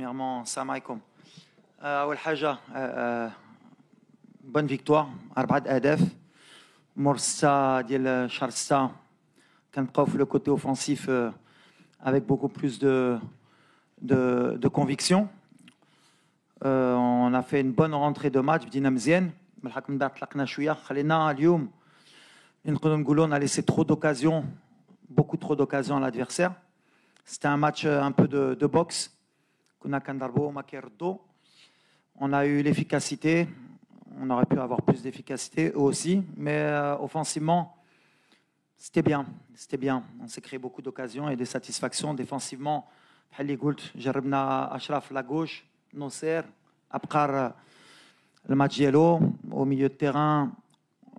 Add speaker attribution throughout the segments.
Speaker 1: premièrement, salam alaikum. أول حاجة bonne victoire 4 أهداف مرسى ديال شهر 6 كنبقاو في le côté offensif avec beaucoup plus de conviction. On a fait une bonne rentrée de match بدينا مزيان بالحق من بعد طلقنا شوية خلينا اليوم نقدروا نقولوا on a laissé trop d'occasions, beaucoup trop d'occasions à l'adversaire. C'était un match un peu de boxe. كنا كنضربوا ما كيردوا. On a eu l'efficacité, on aurait pu avoir plus d'efficacité eux aussi, mais offensivement, c'était bien. On s'est créé beaucoup d'occasions et des satisfactions. Défensivement, بحال اللي قلت جربنا أشرف la gauche, Nosser, Abkar le match ديالو au milieu de terrain,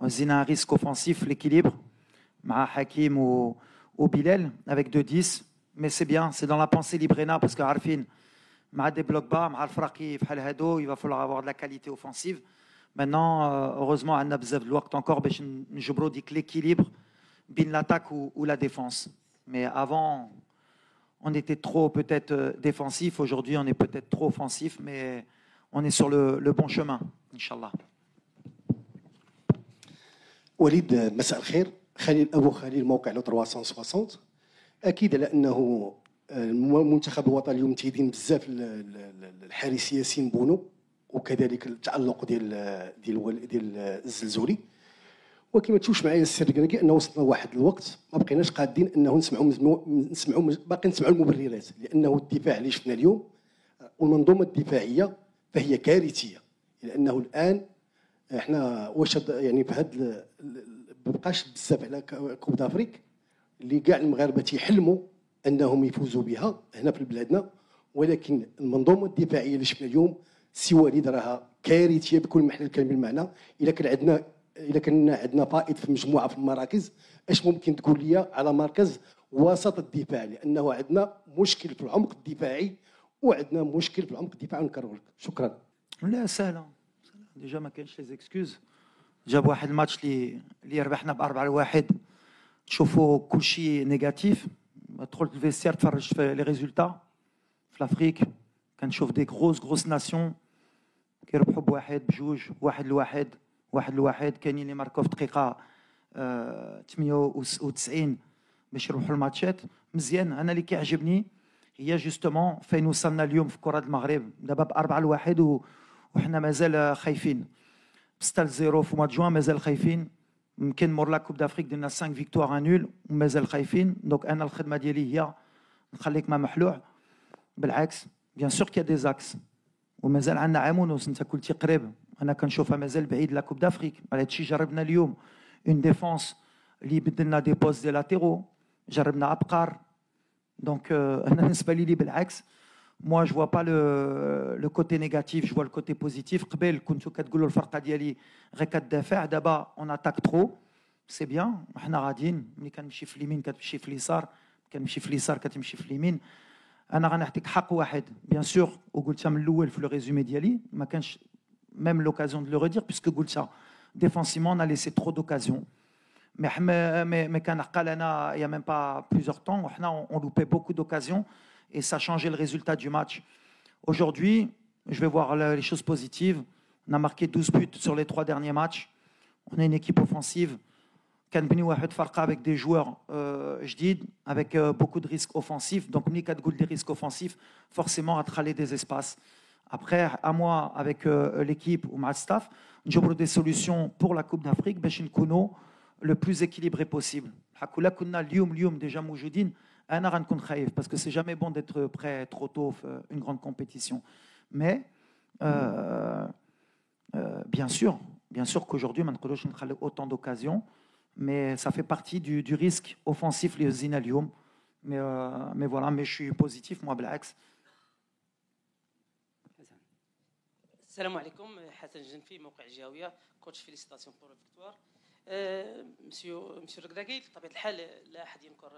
Speaker 1: زينا un risque offensif, l'équilibre, مع Hakim ou Bilal avec 2-10, mais c'est bien, c'est dans la pensée Librena parce que عارفين مع des blocs bas, مع الفراقي بحال هادو, il va falloir avoir de la qualité offensive. Maintenant, heureusement, on a بزاف د الوقت encore باش نجبروا ديك l'équilibre بين l'attaque ou la défense. Mais avant, on était trop peut-être défensif. Aujourd'hui, on est peut-être trop offensif, mais on est sur le bon chemin, Inch'Allah.
Speaker 2: وليد مساء الخير. خليل أبو خليل موقع لو 360. أكيد على أنه المنتخب الوطني اليوم تيدين بزاف الحارس ياسين بونو وكذلك التألق ديال الزلزولي، وكما تشوفش معايا السر كنلقى انه وصلنا لواحد الوقت ما بقيناش قادين انه نسمعوا باقي نسمعوا المبررات، لانه الدفاع اللي شفنا اليوم والمنظومه الدفاعيه فهي كارثيه. لانه الان احنا واش يعني في هذا ما بقاش بزاف على كوب دافريك اللي كاع المغاربه تيحلموا انهم يفوزوا بها هنا في بلادنا، ولكن المنظومه الدفاعيه اللي شفنا اليوم سي وليد راها كارثيه بكل محل الكلمه بالمعنى. الا كان عندنا فائض في مجموعه في المراكز، اش ممكن تقول لي على مركز وسط الدفاع؟ لانه عندنا مشكل في العمق الدفاعي وعندنا مشكل في العمق الدفاعي. نكرر لك شكرا.
Speaker 1: لا سهله ديجا ما كاينش لي زيكسكوز. جاب واحد الماتش اللي ربحنا ب4-1 تشوفوا كل شيء نيجاتيف. تدخل الفيستير تفرج في لي ريزولتا في لافريك كنشوف دي غروس ناسيون كيربحوا بواحد بجوج واحد لواحد كاينين اللي ماركو في دقيقه 98 باش يروحوا الماتشات مزيان. انا اللي كيعجبني هي جوستومون فين وصلنا اليوم في كره المغرب دابا ب4-1 وحنا مازال خايفين 6-0 في ماتش جوان مازال خايفين. يمكن مور لا كوب دافريك درنا 5 فيكتوار 1 ومازال خايفين. دونك انا الخدمه ديالي هي نخليك ما محلوع بالعكس. بيان سور كي دي زاكس ومازال عندنا عام ونص. انت قلتي قريب، انا كنشوفها مازال بعيد لا كوب دافريك. على هادشي جربنا اليوم اون ديفونس اللي بدلنا دي بوست دي لاتيرو، جربنا ابقار. دونك انا بالنسبه لي بالعكس. moi je vois pas le côté négatif, je vois le côté positif. قبل كنتو كتقولوا الفرقه ديالي غير كتدافع، دابا on attaque trop. c'est bien. حنا غاديين ملي كنمشي في اليمين كتمشي في اليسار، كنمشي في اليسار كتمشي في اليمين. انا غنعطيك حق واحد بيان سور وقلتها من الاول في لو ريزومي ديالي، ما كانش même l'occasion de le redire puisque قلتها défensivement on a laissé trop d'occasions. mais كان حق لنا il y a même pas plusieurs temps وحنا on loupait beaucoup d'occasions et ça changeait le résultat du match. Aujourd'hui, je vais voir les choses positives. On a marqué 12 buts sur les 3 derniers matchs. On est une équipe offensive. كنبني واحد فرقه avec des joueurs جديد avec beaucoup de risques offensifs. Donc ملي كتقول des risques offensifs forcément غتخلي des espaces. Après à moi avec l'équipe ou مع staff نجبروا des solutions pour la Coupe d'Afrique باش نكونوا le plus équilibré possible. بحال كنا كنا اليوم ديجا موجودين انا غنكون خايف parce que c'est jamais bon d'être prêt trop tôt في une grande compétition. Mais bien sûr qu'aujourd'hui ما نقدروش نخليو autant d'occasions. Mais ça fait partie du risque offensif اللي هزينا اليوم. mais voilà, mais je suis positif moi بالعكس.
Speaker 3: السلام عليكم. حسن جنفي موقع الجهويه كوتش فيليسيتاسيون بور فيكتوار. مسيو الركراكي بطبيعه الحال لا احد ينكر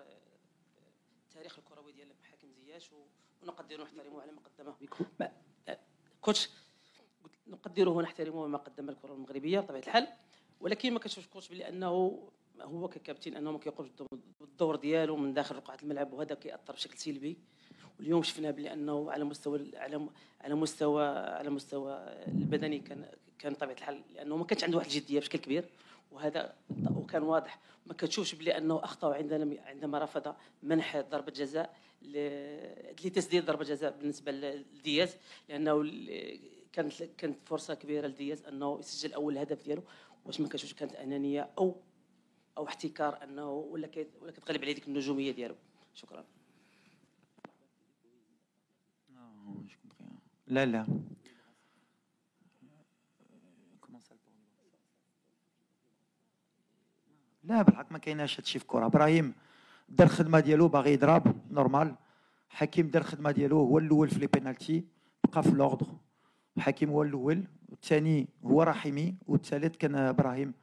Speaker 3: التاريخ الكروي ديال حكيم زياش ونقدره ونحترمه على ما قدمه كوتش، نقدره ونحترمه ما قدم الكره المغربيه بطبيعه الحال. ولكن ما كنشوفش كوتش بلي انه هو ككابتن انه ما كيقومش بالدور ديالو من داخل رقعه الملعب، وهذا كيأثر بشكل سلبي واليوم شفنا بانه على مستوى البدني كان طبيعه الحال، لانه ما كانش عنده واحد الجديه بشكل كبير، وكان واضح. ما كتشوفش بلي انه اخطا عندما رفض منح ضربه جزاء لتسديد ضربه جزاء بالنسبه لدياز، لانه كانت فرصه كبيره لدياز انه يسجل اول هدف ديالو. واش ما كتشوفش كانت انانيه او احتكار انه ولا كتغلب عليه ديك النجوميه ديالو؟ شكرا.
Speaker 1: لا لا بالحق ما كايناش هادشي في الكره. ابراهيم دار الخدمه ديالو، باغي يضرب نورمال. حكيم دار الخدمه ديالو، هو الاول في لي بينالتي، بقى في لوردر. حكيم هو الاول، والثاني هو رحيمي، والثالث كان ابراهيم.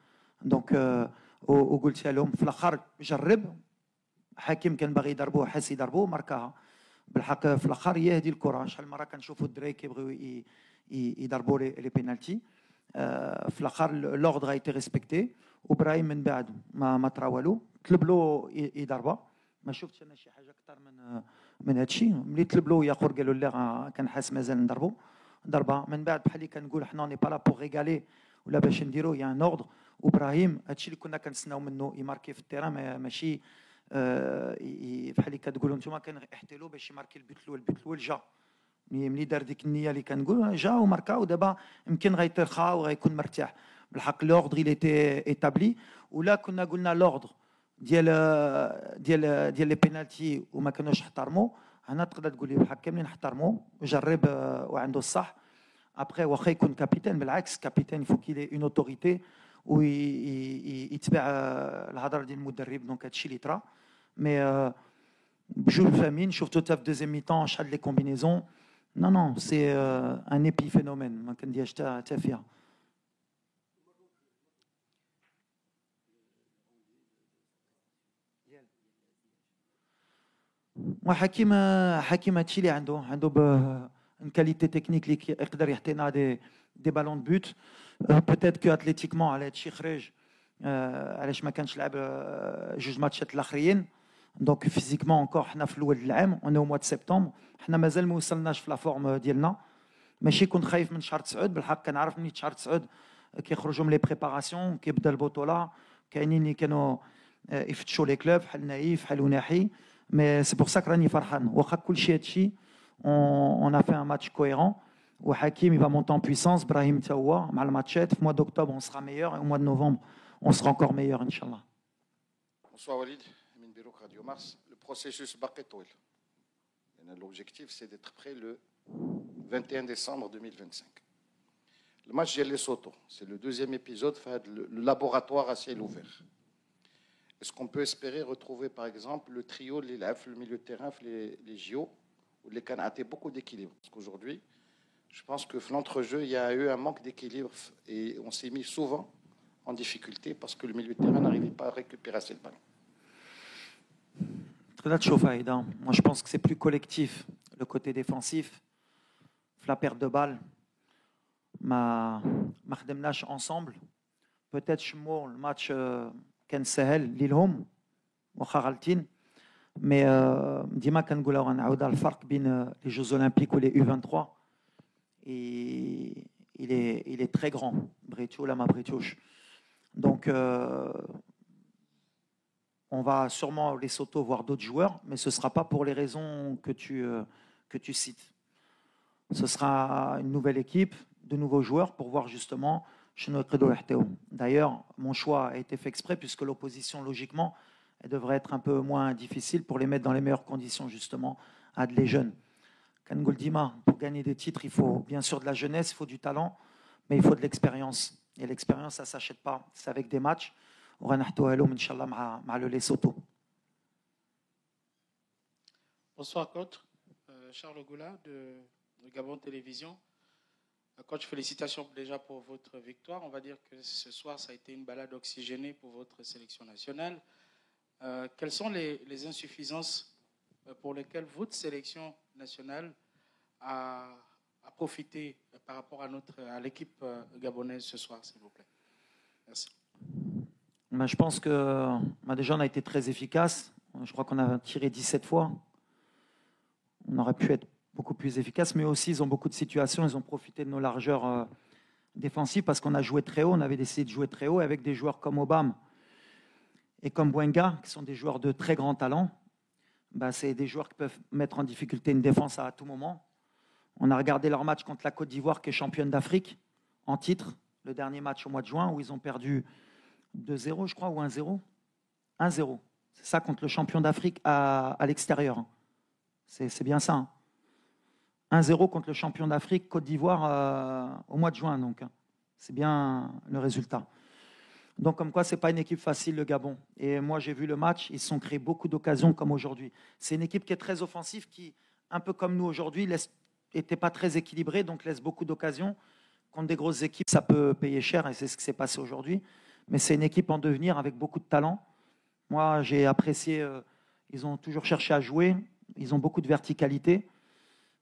Speaker 1: دونك وقلتها لهم في الاخر جرب. حكيم كان باغي يضربوه، حس يضربوه، ماركاها. بالحق في الاخر هي هذه الكره. شحال مره كنشوفوا الدراري كيبغيو يضربوا لي بينالتي. في الاخر لوردر غايتي ريسبكتي، وابراهيم من بعد ما طرا والو. طلب له يضربها، ما شفتش انا شي حاجه اكثر من هذا الشيء. ملي طلب له ياخر قالوا لا كنحس مازال نضربوا، ضربه. من بعد بحال اللي كنقول حنا ني با لا بور ريغالي ولا باش نديروا يا ان اوردر. وابراهيم هذا الشيء اللي كنا كنتسناو منه يماركي في التيران، ماشي بحال اللي كتقولوا نتوما كنحتلوا باش يماركي البيت الاول جا. ملي دار ديك النيه اللي كنقول جا وماركا، ودابا يمكن غيترخى وغيكون مرتاح. بالحق لوردر il était établi. ولا كنا قلنا لوردر ديال لي بينالتي وما كانوش احترموا، هنا تقدر تقول لي بالحق كاملين احترموا وجرب وعنده الصح. ابخي واخا يكون كابيتان، بالعكس كابيتان فو كيلي اون اوتوريتي ويتبع الهضره ديال المدرب. دونك هادشي اللي طرا. مي بجوج فاهمين. شفتو حتى في دوزيام ميطون شحال لي كومبينيزون. نو سي ان ايبي فينومين، ما كنديرش حتى فيها. وحكيم هادشي اللي عنده ان كاليتي تكنيك اللي يقدر يعطينا دي بالون دو بوت. بوتيت كو اتليتيكمون على هادشي خرج، علاش ما كانش لعب جوج ماتشات الاخرين. دونك فيزيكمون اونكور حنا في الاول العام، اون او موا د سبتمبر، حنا مازال ما وصلناش في لا فورم ديالنا. ماشي كنت خايف من شهر 9، بالحق كنعرف من شهر 9 كيخرجوا من لي بريباراسيون، كيبدا البطوله، كاينين اللي كانوا يفتشوا لي كلوب بحال نايف بحال وناحي. مي سي بور سا راني فرحان. واخا كلشي هادشي اون ا في ان ماتش كويرون. وحكيم il va monter en puissance. ابراهيم حتى هو مع الماتشات. في موا d'octobre on sera meilleur et au mois de novembre on sera encore meilleur ان شاء الله.
Speaker 4: Bonsoir Walid, من بيروك راديو مارس. Le processus باقي طويل. L'objectif c'est d'être prêt le 21 décembre 2025. Le match de Lesotho, c'est le deuxième épisode, le laboratoire à ciel ouvert. Est-ce qu'on peut espérer retrouver par exemple le trio, le milieu de terrain, les JO, où les Cannes a beaucoup d'équilibre? Parce qu'aujourd'hui, je pense que l'entrejeu, il y a eu un manque d'équilibre et on s'est mis souvent en difficulté parce que le milieu de terrain n'arrivait pas à récupérer assez le ballon.
Speaker 1: Moi, je pense que c'est plus collectif, le côté défensif. La perte de balle, ما خدمناش ensemble. Peut-être شمو الماتش كان سهل ليهم واخا غالطين. مي ديما كنقولها وغنعاودها، الفرق بين لي جوز اولمبيك ولي U23 il est très grand. بغيتو ولا ما بغيتوش. Donc on va sûrement les Lesotho voir d'autres joueurs, mais ce ne sera pas pour les raisons que tu cites. Ce sera une nouvelle équipe, de nouveaux joueurs pour voir justement chez notre Credo. D'ailleurs, mon choix a été fait exprès puisque l'opposition, logiquement, elle devrait être un peu moins difficile pour les mettre dans les meilleures conditions justement à les jeunes. Kangol Dima, pour gagner des titres, il faut bien sûr de la jeunesse, il faut du talent, mais il faut de l'expérience. Et l'expérience, ça ne s'achète pas, c'est avec des matchs. On va Inch'Allah, مع le Lesotho.
Speaker 5: Bonsoir coach, Charles Goula de Gabon Télévision. Coach, félicitations déjà pour votre victoire. On va dire que ce soir, ça a été une balade oxygénée pour votre sélection nationale. Quelles sont les insuffisances pour lesquelles votre sélection nationale a profité par rapport à l'équipe gabonaise ce soir, s'il vous plaît? Merci.
Speaker 1: Je pense que déjà, on a été très efficace. Je crois qu'on a tiré 17 fois. On aurait pu être beaucoup plus efficace, mais aussi ils ont beaucoup de situations, ils ont profité de nos largeurs défensives parce qu'on a joué très haut, on avait décidé de jouer très haut avec des joueurs comme Obama et comme Bouenga, qui sont des joueurs de très grand talent. Bah, c'est des joueurs qui peuvent mettre en difficulté une défense à tout moment. On a regardé leur match contre la Côte d'Ivoire, qui est championne d'Afrique, en titre, le dernier match au mois de juin, où ils ont perdu 2-0, je crois, ou 1-0. 1-0. C'est ça contre le champion d'Afrique à l'extérieur. C'est bien ça. 1-0 contre le champion d'Afrique, Côte d'Ivoire, au mois de juin. Donc, c'est bien le résultat. Donc, comme quoi, ce n'est pas une équipe facile, le Gabon. Et moi, j'ai vu le match, ils se sont créés beaucoup d'occasions comme aujourd'hui. C'est une équipe qui est très offensive, qui, un peu comme nous aujourd'hui, n'était pas très équilibrée, donc laisse beaucoup d'occasions. Contre des grosses équipes, ça peut payer cher, et c'est ce qui s'est passé aujourd'hui. Mais c'est une équipe en devenir avec beaucoup de talent. Moi, j'ai apprécié, ils ont toujours cherché à jouer, ils ont beaucoup de verticalité.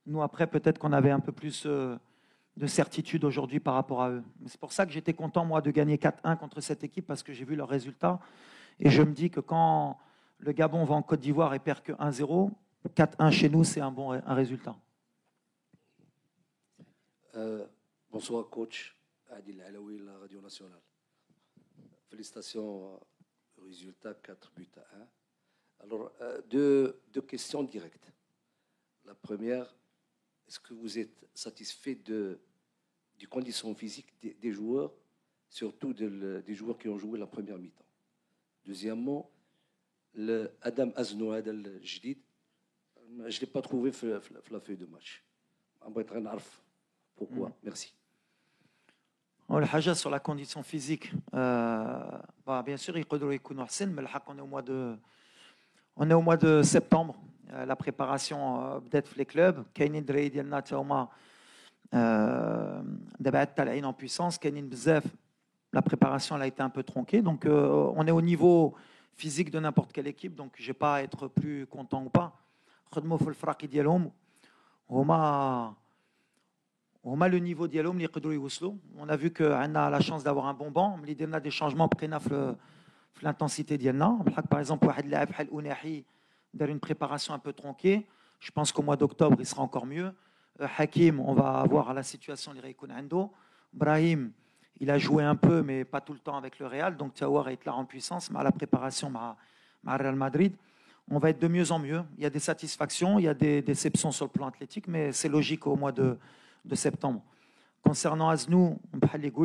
Speaker 1: Nous, après, peut-être qu'on avait un peu plus de certitude aujourd'hui par rapport à eux. Mais c'est pour ça que j'étais content, moi, de gagner 4-1 contre cette équipe, parce que j'ai vu leurs résultats. Et je me dis que quand le Gabon va en Côte d'Ivoire et perd que 1-0, 4-1 chez nous, c'est un résultat.
Speaker 6: Bonsoir, coach. Adil Alaoui, la Radio Nationale. Félicitations au résultat, 4-1. Alors, deux questions directes. La première, est-ce que vous êtes satisfait du condition physique des joueurs, surtout des joueurs qui ont joué la première mi-temps? Deuxièmement, Adam Aznoad al-Jdid, je ne l'ai pas trouvé dans la feuille de match. Pourquoi? Merci.
Speaker 1: الحاجة sur la condition physique, bien sûr يقدروا يكونوا أحسن، mais on est au mois de septembre. La préparation بدات في les clubs. كاينين دراري ديالنا حتى هما دابا طالعين en puissance. كاينين بزاف. La préparation elle a été un peu tronquée, donc on est au niveau physique de n'importe quelle équipe, donc je vais pas être plus content ou pas. خدموا في الفراقي ديالهم هما le niveau ديالهم اللي يقدروا يوصلوا. On a vu que on a la chance d'avoir un bon banc, ملي درنا des changements بقينا في l'intensité ديالنا. Par exemple, واحد اللاعب بحال أوناحي دار une préparation un peu tronquée. Je pense qu'au mois d'octobre, il sera encore mieux. Hakim, on va voir la situation اللي غيكون عنده. Brahim, il a joué un peu, mais pas tout le temps avec le Real. Donc, Tawar est là en puissance, mais à la préparation, à Real Madrid. On va être de mieux en mieux. Il y a des satisfactions, il y a des déceptions sur le plan athlétique, mais c'est logique au mois de septembre. Concernant Aznou,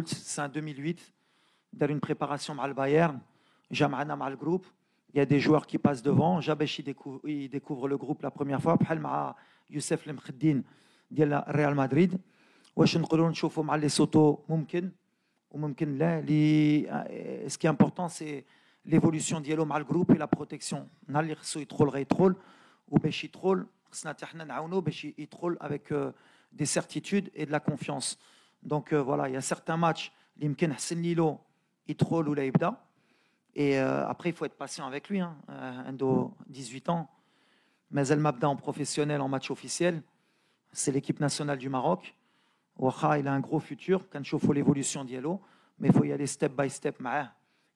Speaker 1: c'est un 2008. Il a une préparation avec le Bayern. Jam'ana avec le groupe. Il y a des joueurs qui passent devant. Jabesh, il découvre le groupe la première fois. Avec Youssef Lemkheddine de Real Madrid. واش نقدروا نشوفوا مع ليسوتو ممكن وممكن لا. Ce qui est important, c'est l'évolution ديالو مع الجروب et la protection. نهار اللي خصو يدخل غيدخل وباش يدخل خصنا حتى حنا نعاونوه باش يدخل avec des certitudes et de la confiance. Donc voilà, il y a certains matchs اللي يمكن حسن ليلو يدخل ولا يبدا. Et après, il faut être patient avec lui. Endo, 18 ans. Mais elle m'a en professionnel en match officiel. C'est l'équipe nationale du Maroc. Ouaha, il a un gros futur. Quand je faut l'évolution d'Yelo, mais il faut y aller step by step.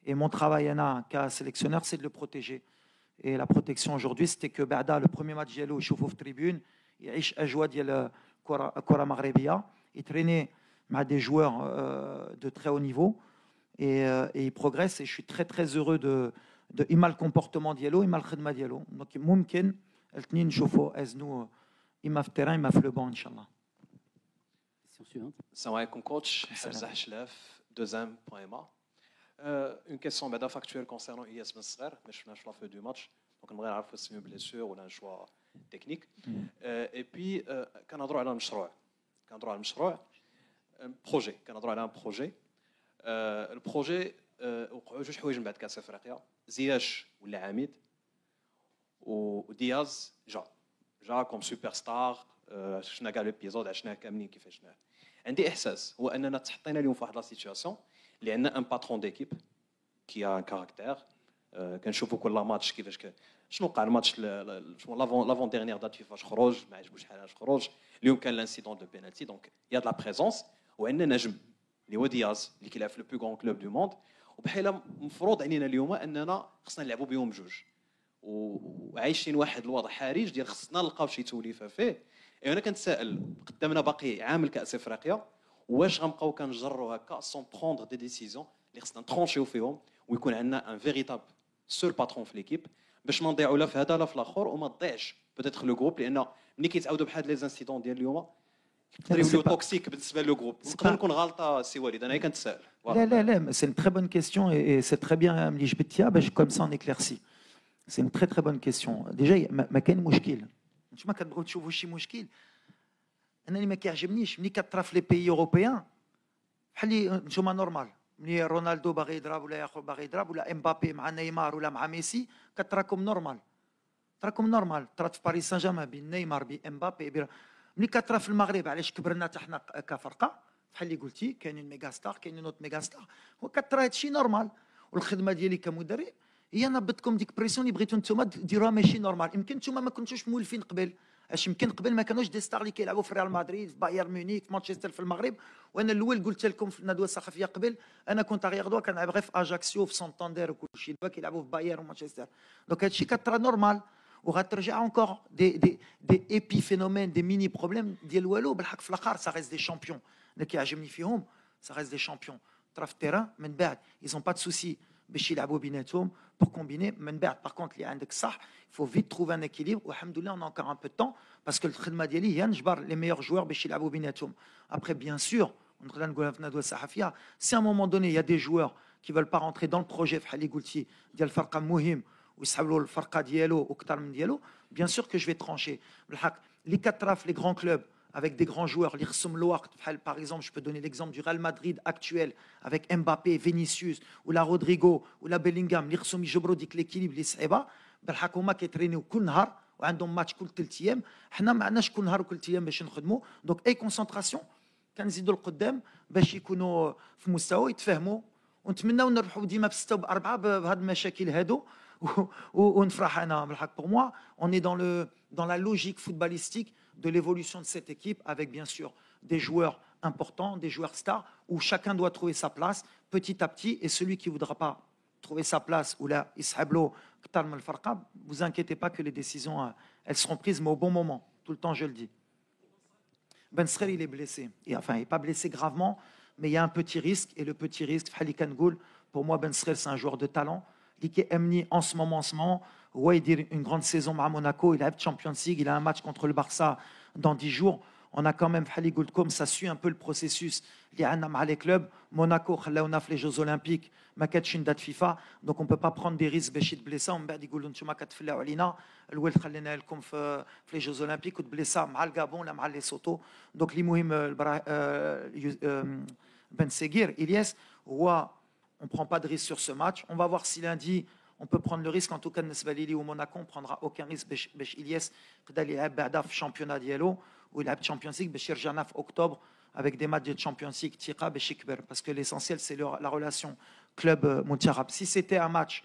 Speaker 1: Et mon travail en cas sélectionneur, c'est de le protéger. Et la protection aujourd'hui, c'était que Bada, le premier match d'Yelo, il chauffe au tribune, il a joué d'Yelo Kora Maghrebia, il traînait avec des joueurs de très haut niveau. Et il progresse, et je suis très très heureux de le comportement ديالو le khidma ديالو. Donc ممكن الاثنين نشوفوا ازنو اما في التيران اما في لو بون ان شاء الله.
Speaker 7: Salam alaikum coach, Salah Chlef, 2M.ma. Une question factuelle concernant IS Ben Sgher, mais je suis la feuille du match, donc on va voir si c'est une blessure ou un choix technique. Et puis quand on a droit à un projet, quand on a droit à un projet. البروجي وقعوا جوج حوايج من بعد كاس افريقيا. زياش ولا عميد ودياز جا كوم سوبر ستار. شفنا كاع ليبيزود عشناه كاملين كيفاش شفناه. عندي احساس هو اننا تحطينا اليوم في واحد لا سيتوياسيون اللي عندنا ان باترون ديكيب كي ا ان كاركتير. كنشوفوا كل ماتش كيفاش شنو وقع الماتش لافون ديرنيير دات فيفاش خرج ما عجبوش حالاش خرج. اليوم كان لانسيدون دو بينالتي دونك يا دو لا بريزونس وعندنا نجم اللي هو دياز اللي كيلعب في لو بلو غون كلوب دو موند. وبحال مفروض علينا اليوم اننا خصنا نلعبوا بهم بجوج. وعايشين واحد الوضع حرج ديال خصنا نلقاو شي توليفه فيه. انا كنتسائل قدامنا باقي عام الكاس افريقيا، واش غنبقاو كنجروا هكا سون بروندر دي ديسيزيون اللي خصنا نترونشيو فيهم ويكون عندنا ان فيريتاب سول باترون في ليكيب باش ما نضيعوا لا في هذا لا في الاخر وما تضيعش بوتيتر لو جروب، لان ملي كيتعاودوا بحال لي زانسيدون ديال اليوم يقدر يوليو توكسيك بالنسبه لو جروب. نقدر نكون غلطه سي وليد، انا كنتسائل.
Speaker 1: لا c'est une très bonne question et c'est très bien ملي جبتيها باش comme ça on éclaircit. C'est une très très bonne question. Déjà ما كاين مشكل، نتوما كتبغيو تشوفوا شي مشكل. انا اللي ما كيعجبنيش ملي كطرا في لي بيي اوروبيان بحال اللي نتوما نورمال، ملي رونالدو باغي يضرب ولا ياخذ باغي يضرب ولا امبابي مع نيمار ولا مع ميسي كتراكم نورمال، تراكم نورمال. طرات في باريس سان جيرمان بين نيمار بامبابي. ملي كطرا في المغرب علاش كبرنا حتى حنا كفرقه بحال اللي قلتي كاينين ميغا ستار كاينين نوت ميغا ستار، وكطرا هادشي نورمال. والخدمه ديالي كمدرب هي نبتكم ديك بريسيون اللي بغيتو نتوما ديروها ماشي نورمال. يمكن نتوما ما كنتوش مولفين قبل، اش يمكن قبل ما كانوش دي ستار اللي كيلعبوا في ريال مدريد في بايرن ميونخ في مانشستر في المغرب. وانا الاول قلت لكم في الندوه الثقافيه قبل انا كنت اغير دوا كنلعب غير في اجاكسيو في سانتاندير وكل شيء، دابا كيلعبوا في بايرن ومانشستر. دونك هادشي كطرا نورمال وغترجع اونكور دي ايبي فينومين دي ميني بروبليم ديال والو. بالحق في الاخر سا ريست دي شامبيون اللي كيعجبني فيهم، سا ريست دي شامبيون. طرا في التيران من بعد ايزون با دو سوسي باش يلعبوا بيناتهم pour combiner. من بعد par contre اللي عندك صح il faut vite trouver un équilibre. والحمد لله on a encore un peu de temps parce que الخدمه ديالي هي نجبر les meilleurs joueurs باش يلعبوا بيناتهم. Après bien sûr نقدر نقولها في الندوه الصحفيه si à un moment donné il y a des joueurs qui veulent pas rentrer dans le projet بحال اللي قلتي ديال الفرقه مهم ويسحبوا له الفرقه ديالو واكثر من ديالو bien sûr que je vais trancher. بالحق اللي كطرا في les grands clubs avec des grands joueurs اللي خصهم الوقت بحال par exemple je peux donner l'exemple du Real Madrid actuel avec Mbappé, Vinicius ولا رودريغو ولا بيلينغهام اللي خصهم يجبروا ديك ليكيليب اللي صعيبه. بالحق هما كيترينيو كل نهار وعندهم ماتش كل 3 ايام، حنا ما عندناش كل نهار وكل 3 ايام باش نخدموا. دونك اي كونسونطراسيون كنزيدوا القدام باش يكونوا في مستوى يتفاهموا ونتمناو نربحوا ديما ب6 و4 بهاد المشاكل هادو ونفرح. انا بالحق pour moi on est dans la logique footballistique de l'évolution de cette équipe avec bien sûr des joueurs importants, des joueurs stars où chacun doit trouver sa place petit à petit. Et celui qui ne voudra pas trouver sa place ou là يسحب له كثر من الفرقه, vous inquiétez pas que les décisions elles seront prises mais au bon moment. Tout le temps je le dis. Ben Srel il est blessé. Et enfin il n'est pas blessé gravement mais il y a un petit risque et le petit risque فحال اللي كنقول pour moi Ben Srel c'est un joueur de talent اللي كيأمني en ce moment هو يدير une grande saison مع Monaco, il a la Champions League, il a un match contre le Barça dans 10 jours. On a quand même فحال قلت لكم ça suit un peu le processus اللي عندنا مع les clubs. Monaco خلاونا في les Jeux Olympiques ما كانتش date FIFA donc on peut pas prendre des risques باش يتبليسا ومن بعد يقولوا نتوما كتفلاو علينا الولد خلينا لكم في les Jeux Olympiques وتبليسا مع الغابون ولا مع ليسوتو. دونك اللي مهم Ben Seguir Ilyes هو on prend pas de risque sur ce match. On va voir si lundi on peut prendre le risque. En tout cas بالنسبه لي au Monaco on prendra aucun risque باش إلياس يقدر يلعب بعدا في الشامبيونات ديالو ويلعب تشامبيونز ليغ باش يرجعنا في اكتوبر avec des matchs de Champions League ثقه باش يكبر parce que l'essentiel c'est la relation club منتخب. Si c'était un match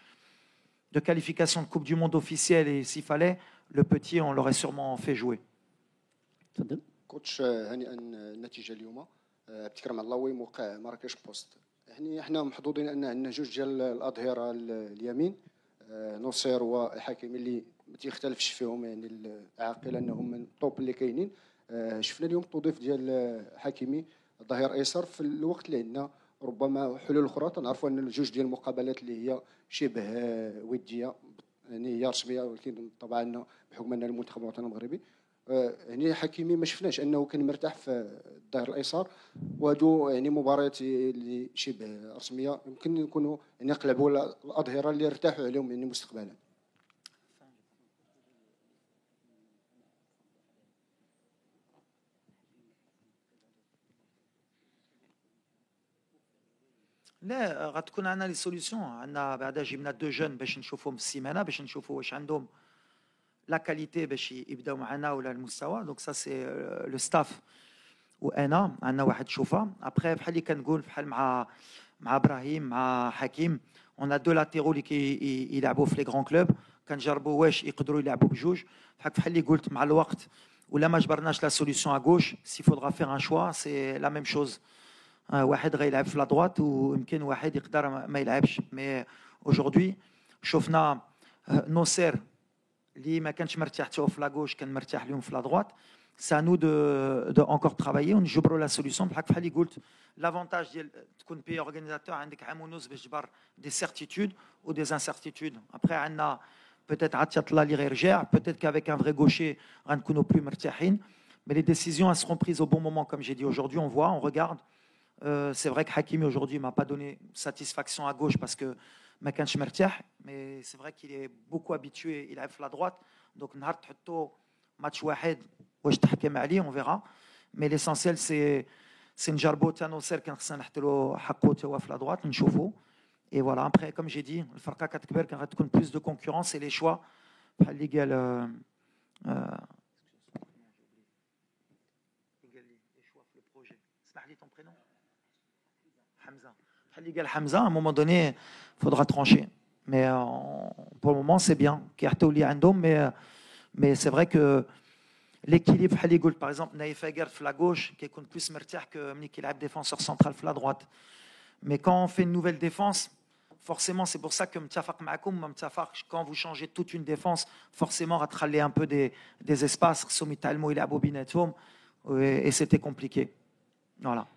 Speaker 1: de qualification de Coupe du Monde officielle et s'il fallait le petit on l'aurait sûrement fait jouer.
Speaker 2: تفضل كوتش. هنيئا النتيجه اليوم بتكرم الله موقع مراكش بوست. يعني احنا محظوظين ان عندنا جوج ديال الاظهره اليمين نصير والحكيمي اللي ما تيختلفش فيهم يعني العاقل انهم من الطوب اللي كاينين. شفنا اليوم التوظيف ديال حكيمي ظهير ايسر في الوقت اللي عندنا ربما حلول اخرى. تنعرفوا ان الجوج ديال المقابلات اللي هي شبه وديه يعني هي رسميه ولكن طبعا بحكم ان المنتخب الوطني المغربي يعني حكيمي ما شفناش انه كان مرتاح في الظهير الايسر. وهادو يعني مباريات اللي شبه رسميه يمكن يكونوا يعني يقلبوا الاظهره اللي ارتاحوا عليهم يعني مستقبلا.
Speaker 1: لا غتكون عندنا لي سوليسيون. عندنا بعدا جبنا دو جون باش نشوفهم في السيمانه باش نشوفوا واش عندهم لا كاليتي باش يبداو معنا ولا المستوى. دونك سا سي لو ستاف وانا عندنا واحد شوفه. ابخي بحال اللي كنقول بحال مع ابراهيم مع حكيم اون ا دو لاتيرو اللي يلعبوا في لي غران كلوب كنجربوا واش يقدروا يلعبوا بجوج. بحال اللي قلت مع الوقت ولا ما جبرناش لا سوليسيون ا غوش سي فودرا فير ان شوا سي لا ميم شوز. واحد غيلعب في لا دوات ويمكن واحد يقدر ما يلعبش. مي اaujourd'hui شفنا نوسير اللي ما كانش مرتاح تو في لا غوش كان مرتاح اليوم في لا droite. C'est à nous de encore travailler ونجبروا la solution. بحال اللي قلت l'avantage ديال تكون بي organisateur عندك عام ونص باش تجبر des certitudes ou des incertitudes. Après عندنا peut-être عطيطلا اللي غير جاع, peut-être qu'avec un vrai gaucher غنكونوا plus مرتاحين. Mais les décisions elles seront prises au bon moment, comme j'ai dit aujourd'hui. On voit, on regarde. C'est vrai que Hakimi aujourd'hui m'a pas donné satisfaction à gauche parce que ما كانش مرتاح, mais c'est vrai qu'il est beaucoup habitué, il a fait la droite. Donc نهار تحطو match واحد واش تحكم عليه, on verra. Mais l'essentiel c'est نجربو تا نوصل كان خصنا نحطوا له حقه تا هو في la droite نشوفو. Et voilà, après comme j'ai dit الفرقه كتكبر كان غتكون plus de concurrence et les choix بحال اللي قال ton prénom Hamza. Hamza, à un moment donné, il faudra trancher. Mais pour le moment, c'est bien. Mais c'est vrai que l'équilibre, par exemple, Naïf Aguerd à la gauche, qui est plus mertier que Mnikilab, défenseur central à la droite. Mais quand on fait une nouvelle défense, forcément, c'est pour ça que quand vous changez toute une défense, forcément, rattraler un peu des espaces, et c'était compliqué. Voilà.